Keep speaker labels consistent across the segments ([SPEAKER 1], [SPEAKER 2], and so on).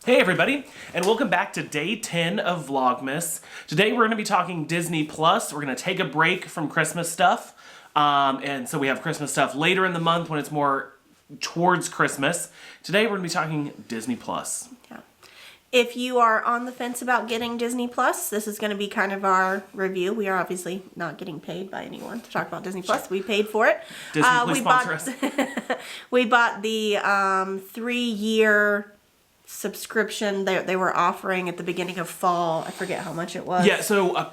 [SPEAKER 1] Hey everybody, and welcome back to day 10 of Vlogmas. Today we're going to be talking Disney Plus. We're going to take a break from Christmas stuff. And so we have Christmas stuff later in the month when it's more towards Christmas. Today we're going to be talking Disney Plus.
[SPEAKER 2] Yeah. If you are on the fence about getting Disney Plus, this is going to be kind of our review. We are obviously not getting paid by anyone to talk about Disney Plus. We paid for it.
[SPEAKER 1] Disney Plus sponsor us.
[SPEAKER 2] We bought the 3-year subscription they were offering at the beginning of fall. I forget how much it was.
[SPEAKER 1] Yeah, so a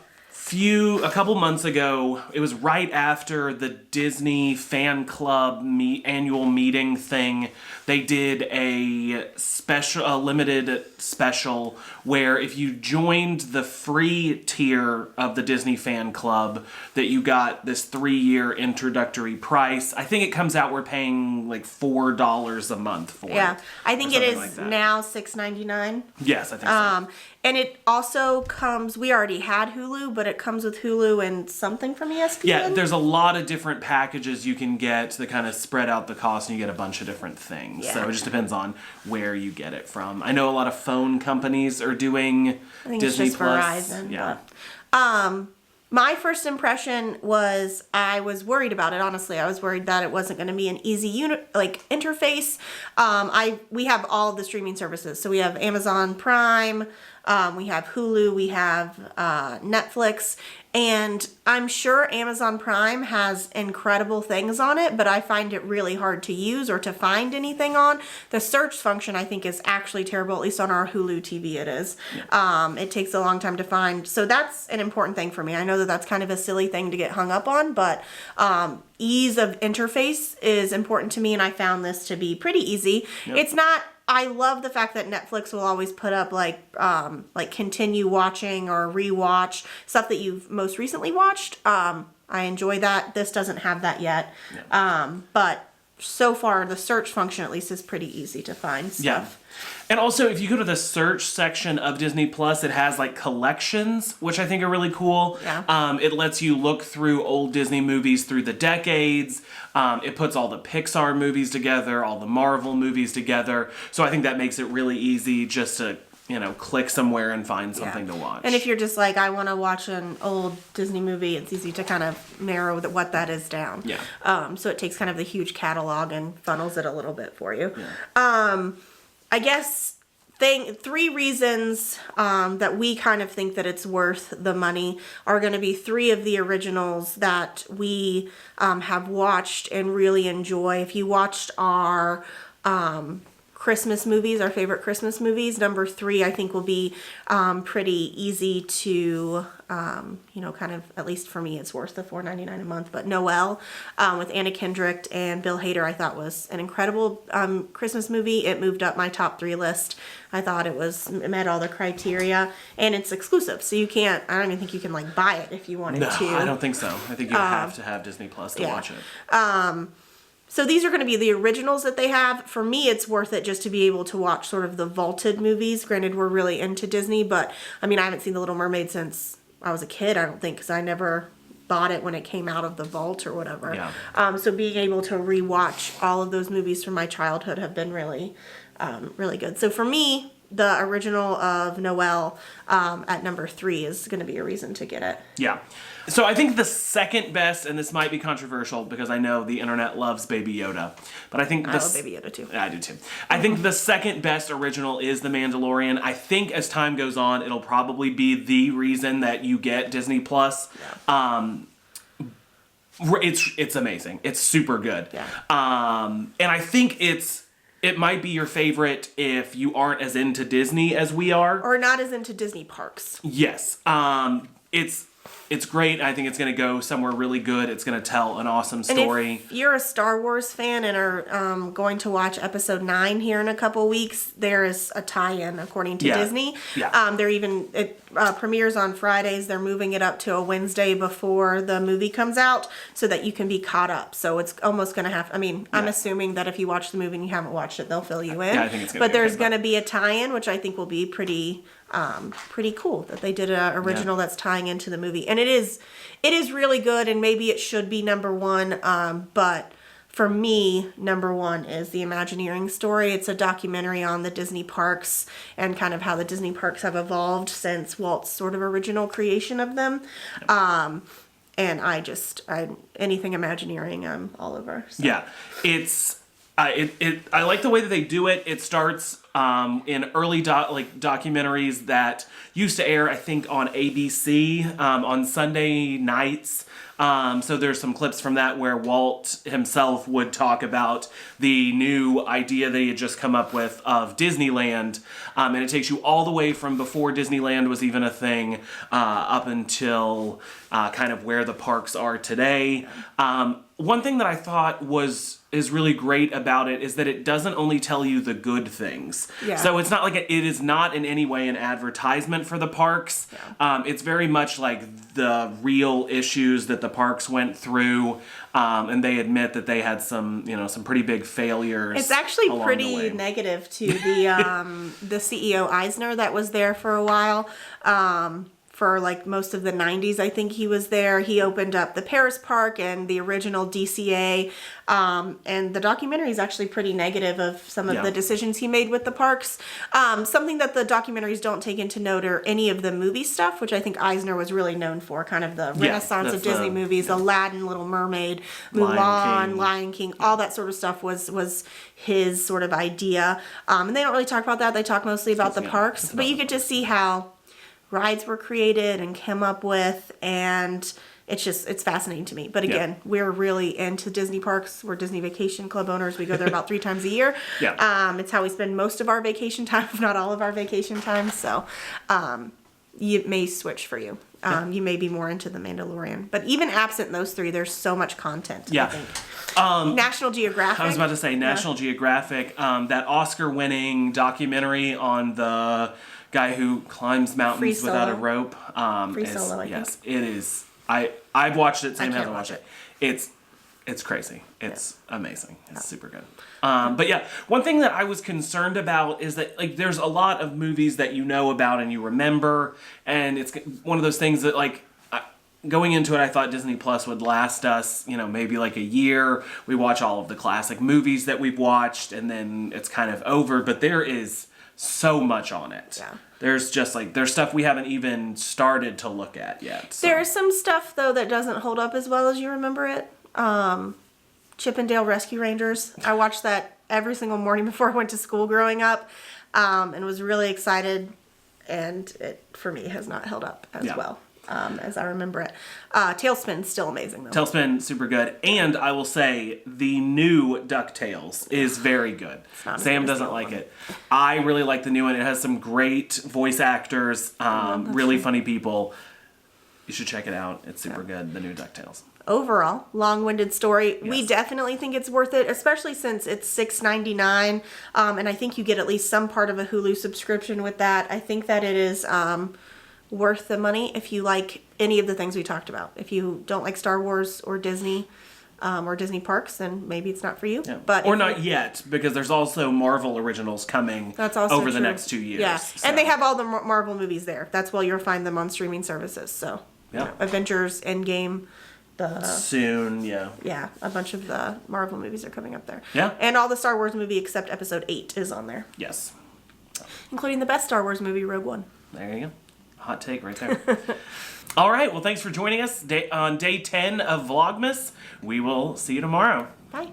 [SPEAKER 1] couple months ago, it was right after the Disney fan club annual meeting thing. They did a limited special where if you joined the free tier of the Disney fan club, that you got this 3-year introductory price. I think it comes out we're paying like $4 a month for it.
[SPEAKER 2] Yeah, I think it is now $6.99.
[SPEAKER 1] Yes, I think so.
[SPEAKER 2] And it also comes, we already had Hulu, but it comes with Hulu and something from ESPN.
[SPEAKER 1] Yeah, there's a lot of different packages you can get that kind of spread out the cost, and you get a bunch of different things. Yeah. So it just depends on where you get it from. I know a lot of phone companies are doing Disney Plus.
[SPEAKER 2] Verizon.
[SPEAKER 1] Yeah.
[SPEAKER 2] But, my first impression was I was worried about it, honestly. I was worried that it wasn't going to be an easy interface. We have all of the streaming services. So we have Amazon Prime, we have Hulu, we have Netflix, and I'm sure Amazon Prime has incredible things on it, but I find it really hard to use or to find anything on. The search function, I think, is actually terrible, at least on our Hulu TV it is. Yeah. It takes a long time to find, so that's an important thing for me. I know that that's kind of a silly thing to get hung up on, but ease of interface is important to me, and I found this to be pretty easy. Yep. It's not, I love the fact that Netflix will always put up like continue watching or rewatch stuff that you've most recently watched. I enjoy that. This doesn't have that yet. Yeah. But so far the search function at least is pretty easy to find stuff.
[SPEAKER 1] Yeah. And also, if you go to the search section of Disney Plus, it has like collections, which I think are really cool.
[SPEAKER 2] Yeah.
[SPEAKER 1] It lets you look through old Disney movies through the decades. It puts all the Pixar movies together, all the Marvel movies together. So I think that makes it really easy just to, click somewhere and find something to watch.
[SPEAKER 2] And if you're just like, I want to watch an old Disney movie, it's easy to kind of narrow what that is down.
[SPEAKER 1] Yeah.
[SPEAKER 2] So it takes kind of the huge catalog and funnels it a little bit for you. Yeah. I guess 3 reasons that we kind of think that it's worth the money are going to be 3 of the originals that we have watched and really enjoy. If you watched our Christmas movies, our favorite Christmas movies, number 3 I think will be pretty easy to kind of, at least for me, it's worth the $4.99 a month. But Noelle with Anna Kendrick and Bill Hader, I thought was an incredible Christmas movie. It moved up my top 3 list. I thought it met all the criteria, and it's exclusive, so I don't even think you can buy it if you wanted to.
[SPEAKER 1] No, I don't think so. I think you have to have Disney Plus to watch it.
[SPEAKER 2] So these are going to be the originals that they have. For me, it's worth it just to be able to watch sort of the vaulted movies. Granted, we're really into Disney, but I haven't seen The Little Mermaid since I was a kid, I don't think, because I never bought it when it came out of the vault or whatever. Yeah. So being able to rewatch all of those movies from my childhood have been really, really good. So for me, the original of Noelle at number 3 is going to be a reason to get it.
[SPEAKER 1] Yeah. So I think the second best, and this might be controversial because I know the internet loves Baby Yoda, but I think
[SPEAKER 2] I love Baby Yoda too.
[SPEAKER 1] I do too. I think the second best original is The Mandalorian. I think as time goes on, it'll probably be the reason that you get Disney Plus. Yeah. It's amazing. It's super good. Yeah. And I think it might be your favorite if you aren't as into Disney as we are.
[SPEAKER 2] Or not as into Disney parks.
[SPEAKER 1] Yes. It's great. I think it's going to go somewhere really good. It's going to tell an awesome story.
[SPEAKER 2] And if you're a Star Wars fan and are going to watch Episode 9 here in a couple weeks, there is a tie-in according to Disney. Yeah. It premieres on Fridays. They're moving it up to a Wednesday before the movie comes out so that you can be caught up. So it's almost going to have... I'm assuming that if you watch the movie and you haven't watched it, they'll fill you in.
[SPEAKER 1] Yeah, I think it's going to be
[SPEAKER 2] But there's going to be a tie-in, which I think will be pretty pretty cool that they did an original that's tying into the movie. And it is really good, and maybe it should be number one, but for me, number one is the Imagineering story. It's a documentary on the Disney parks and kind of how the Disney parks have evolved since Walt's sort of original creation of them. And anything Imagineering, I'm all over. So.
[SPEAKER 1] Yeah, I like the way that they do it. It starts in early documentaries that used to air, I think, on ABC on Sunday nights. So there's some clips from that where Walt himself would talk about the new idea that he had just come up with of Disneyland. And it takes you all the way from before Disneyland was even a thing up until kind of where the parks are today. One thing that I thought is really great about it is that it doesn't only tell you the good things.
[SPEAKER 2] Yeah.
[SPEAKER 1] So it's not like it is not in any way an advertisement for the parks. Yeah. It's very much like the real issues that the parks went through, and they admit that they had some pretty big failures.
[SPEAKER 2] It's actually pretty negative to the CEO Eisner that was there for a while. For like most of the 90s, I think he was there. He opened up the Paris Park and the original DCA. And the documentary is actually pretty negative of some of the decisions he made with the parks. Something that the documentaries don't take into note are any of the movie stuff, which I think Eisner was really known for, kind of the renaissance of Disney movies, Aladdin, Little Mermaid, Mulan, Lion King, all that sort of stuff was his sort of idea. And they don't really talk about that. They talk mostly about the parks. But you get to see how rides were created and came up with, and it's fascinating to me. But again, we're really into Disney parks. We're Disney Vacation Club owners. We go there about 3 times a year. It's how we spend most of our vacation time, if not all of our vacation time. So it may switch for you. You may be more into The Mandalorian. But even absent those 3, there's so much content, I think. National Geographic.
[SPEAKER 1] I was about to say National Geographic, that Oscar-winning documentary on the guy who climbs mountains without a rope.
[SPEAKER 2] Free Solo, I think.
[SPEAKER 1] It is. I've watched it. Sam hasn't watched it. It's crazy. It's amazing. It's super good. But yeah, one thing that I was concerned about is that like there's a lot of movies that you know about and you remember, and it's one of those things that like going into it, I thought Disney Plus would last us, maybe like a year. We watch all of the classic movies that we've watched, and then it's kind of over. But there is so much on it.
[SPEAKER 2] Yeah.
[SPEAKER 1] There's just there's stuff we haven't even started to look at yet. So.
[SPEAKER 2] There's some stuff though that doesn't hold up as well as you remember it. Chip 'n Dale Rescue Rangers. I watched that every single morning before I went to school growing up, and was really excited. And it for me has not held up as well as I remember it. Tailspin's still amazing though.
[SPEAKER 1] Tailspin, super good. And I will say the new DuckTales is very good. Sam doesn't like it. I really like the new one. It has some great voice actors, really funny people. You should check it out. It's super good, the new DuckTales.
[SPEAKER 2] Overall, long-winded story. Yes. We definitely think it's worth it, especially since it's $6.99, and I think you get at least some part of a Hulu subscription with that. I think that it is worth the money if you like any of the things we talked about. If you don't like Star Wars or Disney parks, then maybe it's not for you.
[SPEAKER 1] Yeah.
[SPEAKER 2] But
[SPEAKER 1] or not yet, because there's also Marvel originals coming over the next 2 years.
[SPEAKER 2] Yeah,
[SPEAKER 1] so.
[SPEAKER 2] And they have all the Marvel movies there. That's why you'll find them on streaming services. So, Avengers, Endgame.
[SPEAKER 1] Soon,
[SPEAKER 2] Yeah, a bunch of the Marvel movies are coming up there.
[SPEAKER 1] Yeah.
[SPEAKER 2] And all the Star Wars movie except Episode 8 is on there.
[SPEAKER 1] Yes.
[SPEAKER 2] Including the best Star Wars movie, Rogue One.
[SPEAKER 1] There you go. Hot take right there. All right, well, thanks for joining us on day 10 of Vlogmas. We will see you tomorrow.
[SPEAKER 2] Bye.